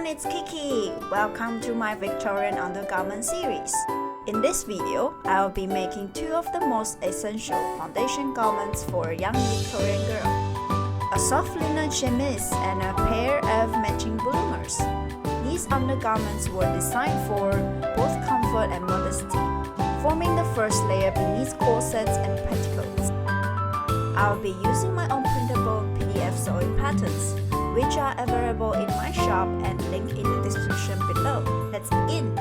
everyone, it's Kiki. Welcome to my Victorian Undergarment series. In this video, I'll be making two of the most essential foundation garments for a young Victorian girl. A soft linen chemise and a pair of matching bloomers. These undergarments were designed for both comfort and modesty, forming the first layer beneath corsets and petticoats. I'll be using my own printable PDF sewing patterns, which are available in my shop and linked in the description below. Let's begin!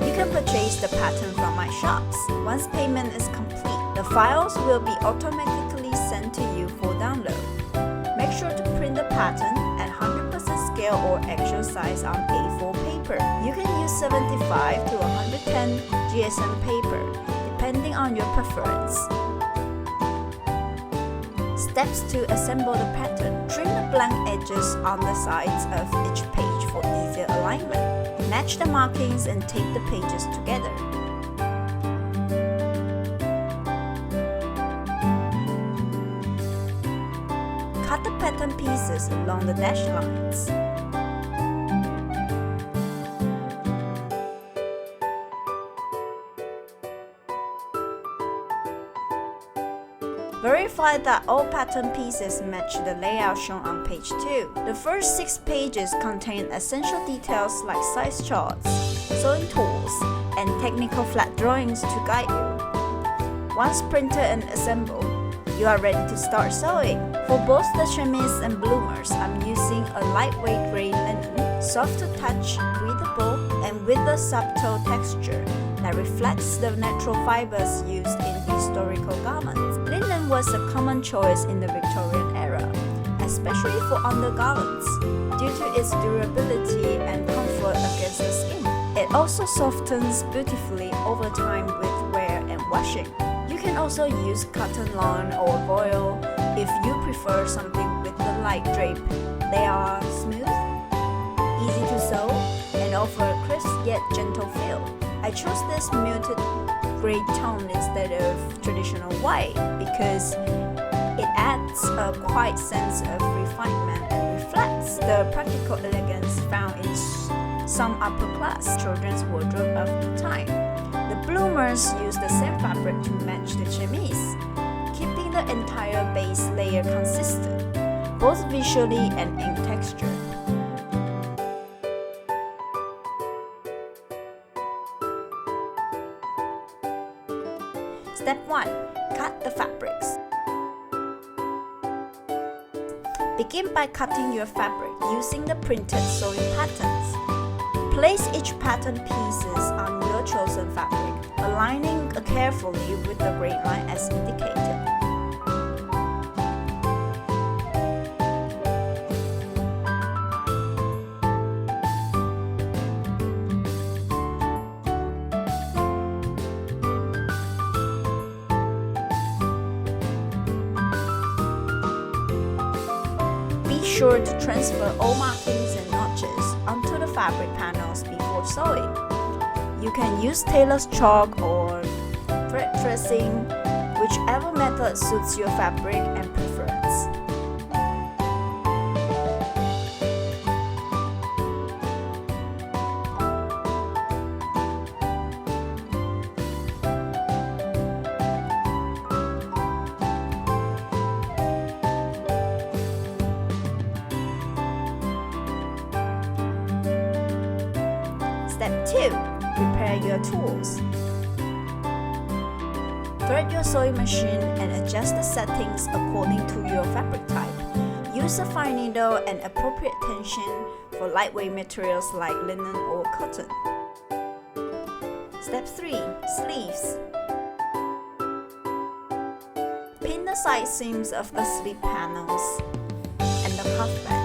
You can purchase the pattern from my shops. Once payment is complete, the files will be automatically sent to you for download. Make sure to print the pattern at 100% scale or actual size on A4 paper. You can use 75 to 110 GSM paper, depending on your preference. Steps to assemble the pattern. Trim the blank edges on the sides of each page for easier alignment. Match the markings and tape the pages together. Cut the pattern pieces along the dashed lines. Verify that all pattern pieces match the layout shown on page 2. The first 6 pages contain essential details like size charts, sewing tools, and technical flat drawings to guide you. Once printed and assembled, you are ready to start sewing. For both the chemise and bloomers, I'm using a lightweight gray linen, soft to touch, breathable, and with a subtle texture that reflects the natural fibers used in historical garments. Linen was a common choice in the Victorian era, especially for undergarments, due to its durability and comfort against the skin. It also softens beautifully over time with wear and washing. You can also use cotton lawn or voile if you prefer something with a light drape. They are smooth, easy to sew, and offer a crisp yet gentle feel. I chose this muted gray tone instead of traditional white because it adds a quiet sense of refinement and reflects the practical elegance found in some upper-class children's wardrobe of the time. The bloomers use the same fabric to match the chemise, keeping the entire base layer consistent, both visually and in texture. Step 1. Cut the fabrics. Begin by cutting your fabric using the printed sewing patterns. Place each pattern pieces on your chosen fabric, aligning carefully with the gray line as indicated. Be sure to transfer all markings and notches onto the fabric panels before sewing. You can use tailor's chalk or thread tracing, whichever method suits your fabric and preference. Step 2. Prepare your tools. Thread your sewing machine and adjust the settings according to your fabric type. Use a fine needle and appropriate tension for lightweight materials like linen or cotton. Step 3. Sleeves. Pin the side seams of the sleeve panels and the cuff band.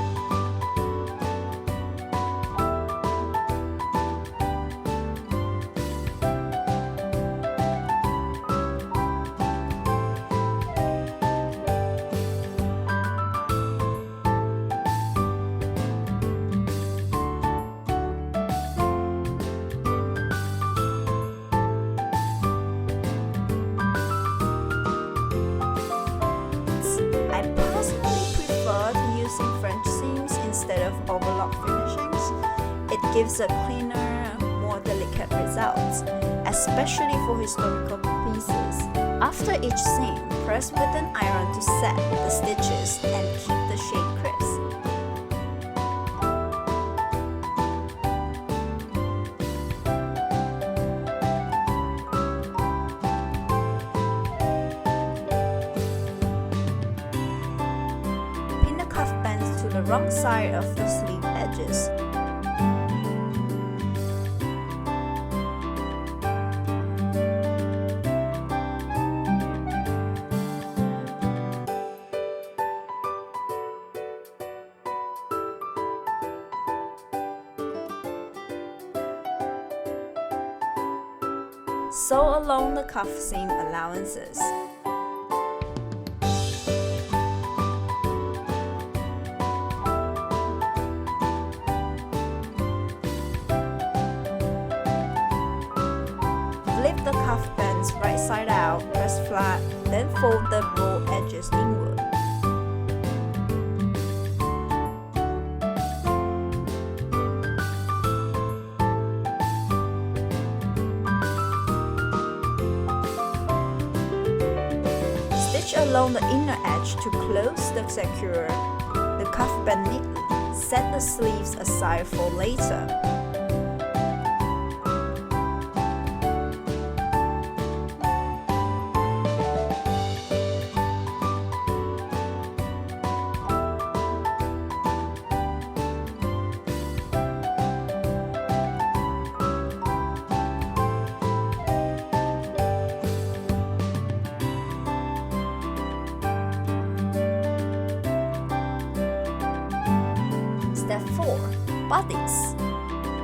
gives a cleaner, more delicate result, especially for historical pieces. After each seam, press with an iron to set the stitches and keep the shape crisp. Pin the cuff bands to the wrong side of the sleeve edges. Sew along the cuff seam allowances. Flip the cuff bands right side out, press flat, then fold the raw edges inward. Stitch along the inner edge to close the secure the cuff band neatly. Set the sleeves aside for later. Step 4. Bodice.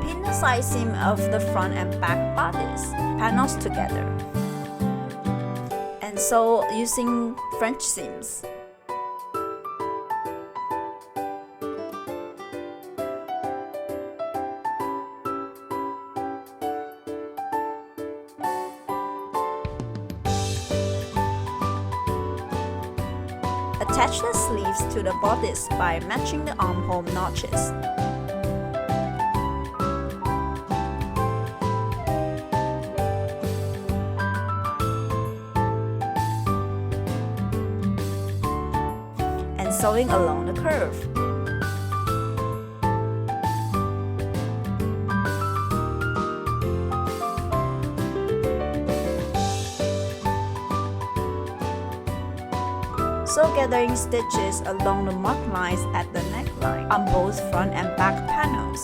Pin the side seam of the front and back bodice panels together and sew using French seams. Attach the sleeves to the bodice by matching the armhole notches. And sewing along the curve. Sew gathering stitches along the marked lines at the neckline on both front and back panels.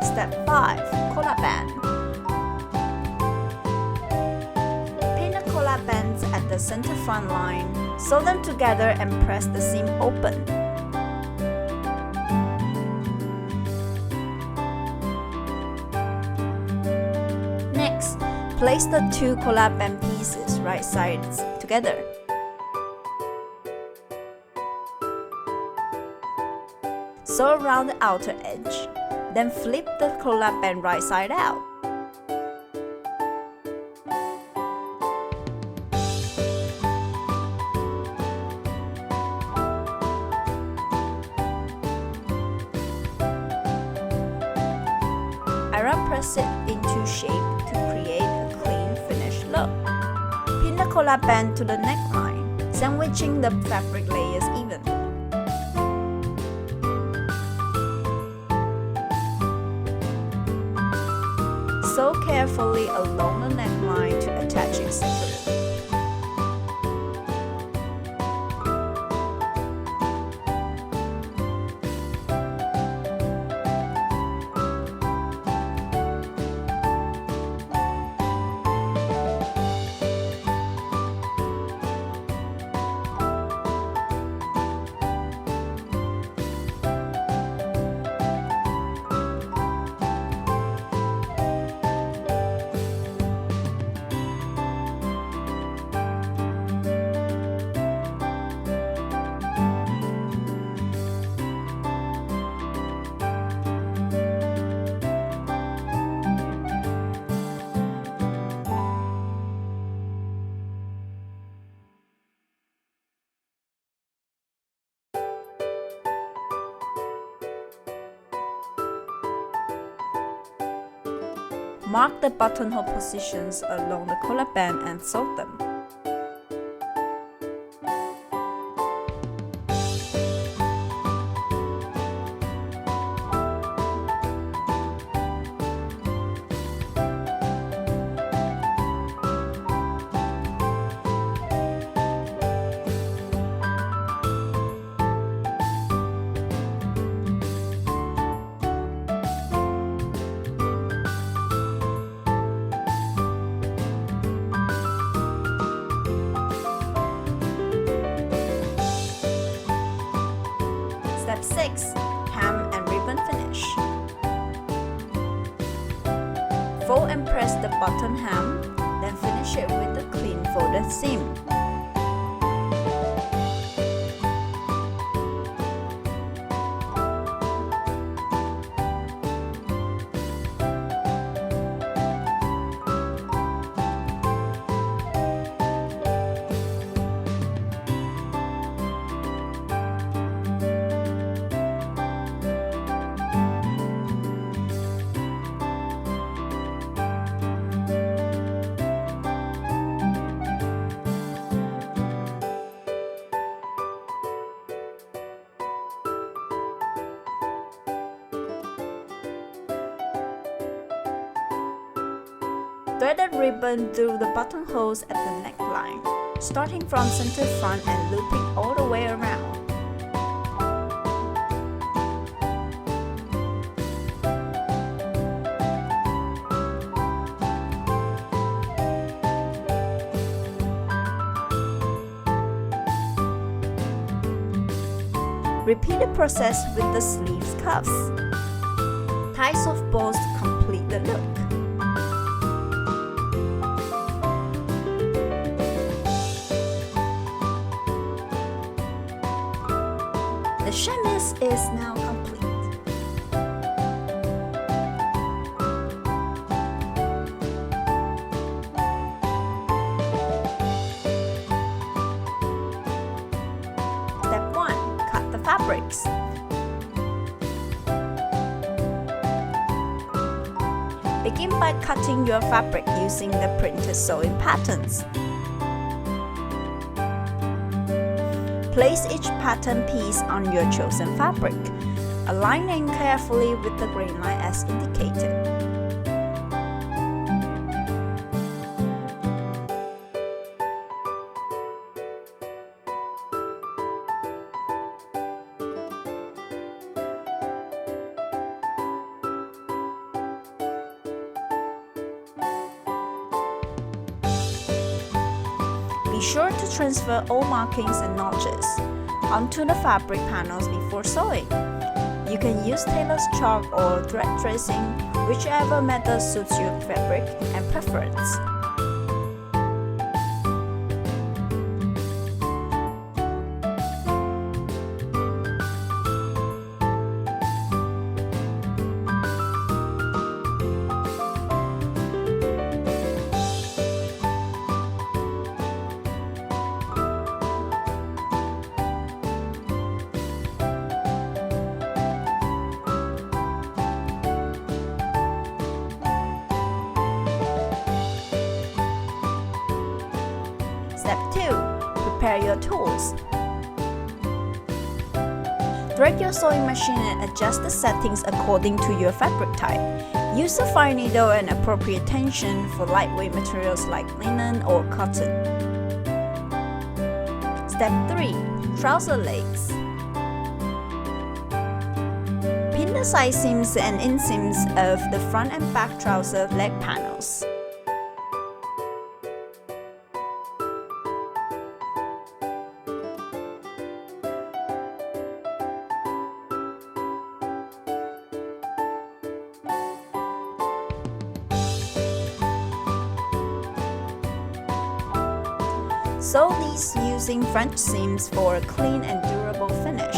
Step 5. Collar band. Pin the collar bands at the center front line. Sew them together and press the seam open. Next, place the two collar band pieces right sides together. Sew around the outer edge, then flip the collar band right side out. Iron press it into shape to create a clean finished look. Pin the collar band to the neckline, sandwiching the fabric layers evenly. Sew carefully along the neckline to attach it securely. Mark the buttonhole positions along the collar band and sew them. Step 6. Hem and ribbon finish. Fold and press the bottom hem, then finish it with a clean folded seam. Thread the ribbon through the buttonholes at the neckline, starting from center front and looping all the way around. Repeat the process with the sleeves cuffs. Tie soft bows to complete the look. The chemise is now complete. Step 1. Cut the fabrics. Begin by cutting your fabric using the printed sewing patterns. Place each pattern piece on your chosen fabric, aligning carefully with the grain line as indicated. Be sure to transfer all markings and notches onto the fabric panels before sewing. You can use tailor's chalk or thread tracing, whichever method suits your fabric and preference. Step 2. Prepare your tools. Thread your sewing machine and adjust the settings according to your fabric type. Use a fine needle and appropriate tension for lightweight materials like linen or cotton. Step 3. Trouser legs. Pin the side seams and inseams of the front and back trouser leg panels. Sew these using French seams for a clean and durable finish.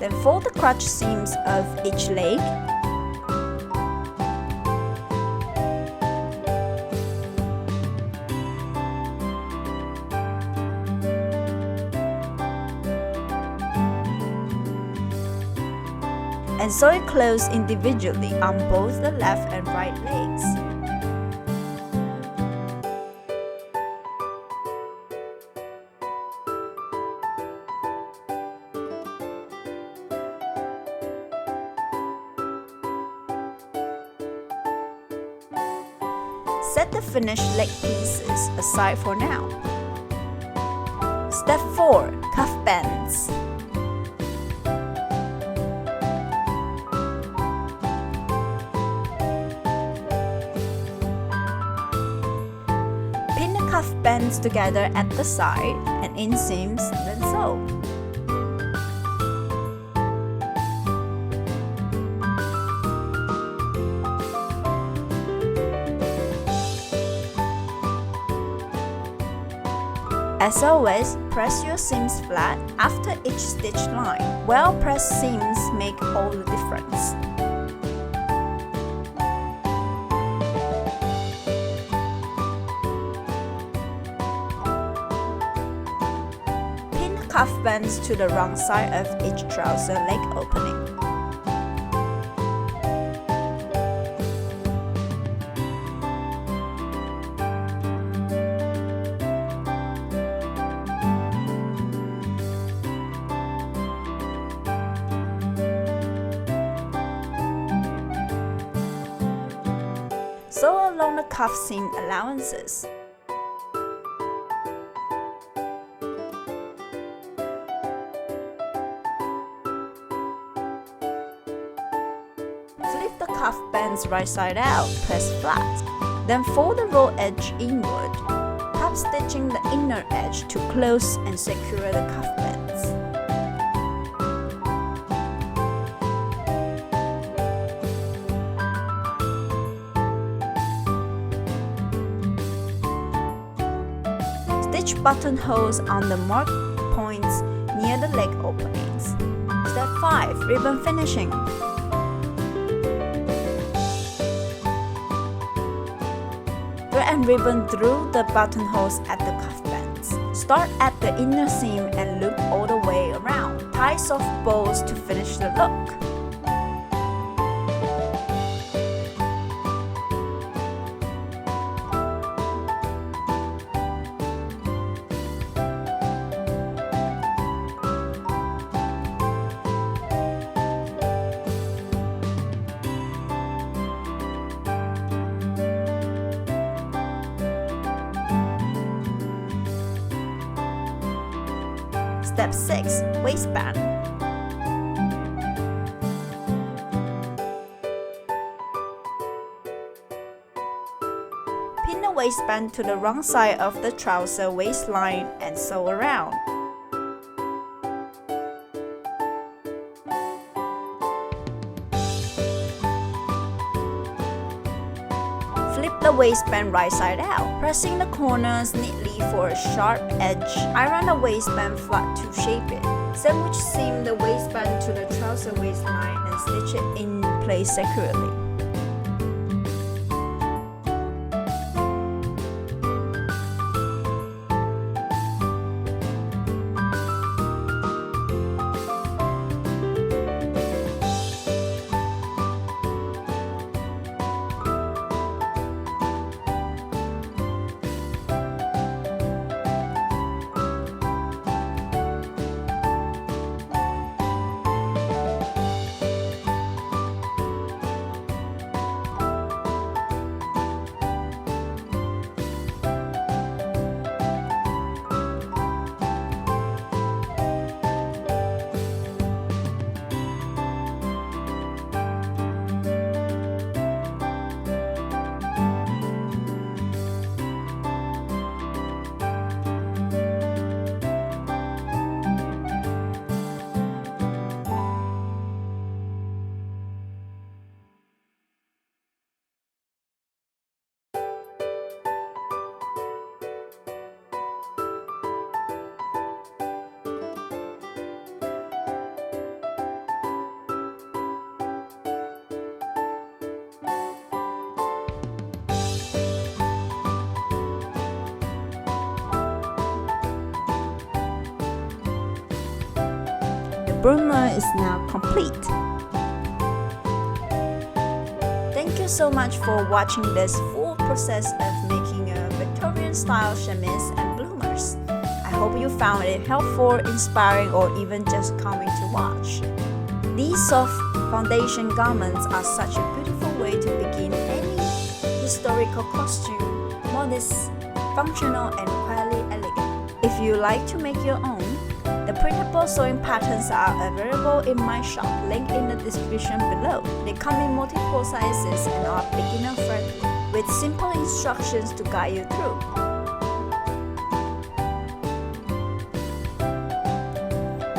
Then fold the crotch seams of each leg. And sew it close individually on both the left and right legs. Set the finished leg pieces aside for now. Step 4. Cuff bands. Pin the cuff bands together at the side and inseams, then sew. As always, press your seams flat after each stitch line. Well-pressed seams make all the difference. Pin the cuff bands to the wrong side of each trouser leg opening. Sew along the cuff seam allowances. Flip the cuff bands right side out, press flat. Then fold the raw edge inward, top stitching the inner edge to close and secure the cuff bands. Stitch buttonholes on the marked points near the leg openings. Step 5. Ribbon finishing. Thread and ribbon through the buttonholes at the cuff bands. Start at the inner seam and loop all the way around. Tie soft bows to finish the look. Step 6. Waistband. Pin the waistband to the wrong side of the trouser waistline and sew around. Flip the waistband right side out, pressing the corners neatly for a sharp edge. Iron the waistband flat to shape it. Sandwich seam the waistband to the trouser waistline and stitch it in place securely. bloomer is now complete. Thank you so much for watching this full process of making a Victorian style chemise and bloomers. I hope you found it helpful, inspiring, or even just coming to watch. These soft foundation garments are such a beautiful way to begin any historical costume, modest, functional, and quietly elegant. If you like to make your own, the printable sewing patterns are available in my shop, link in the description below. They come in multiple sizes and are beginner friendly, with simple instructions to guide you through.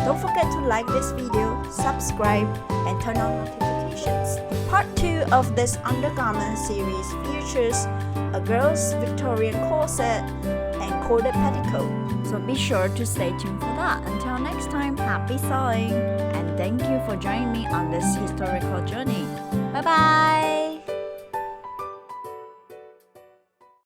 Don't forget to like this video, subscribe, and turn on notifications. Part 2 of this undergarment series features a girl's Victorian corset and corded petticoat, so be sure to stay tuned for that. Until next time, happy sewing, and thank you for joining me on this historical journey. Bye bye!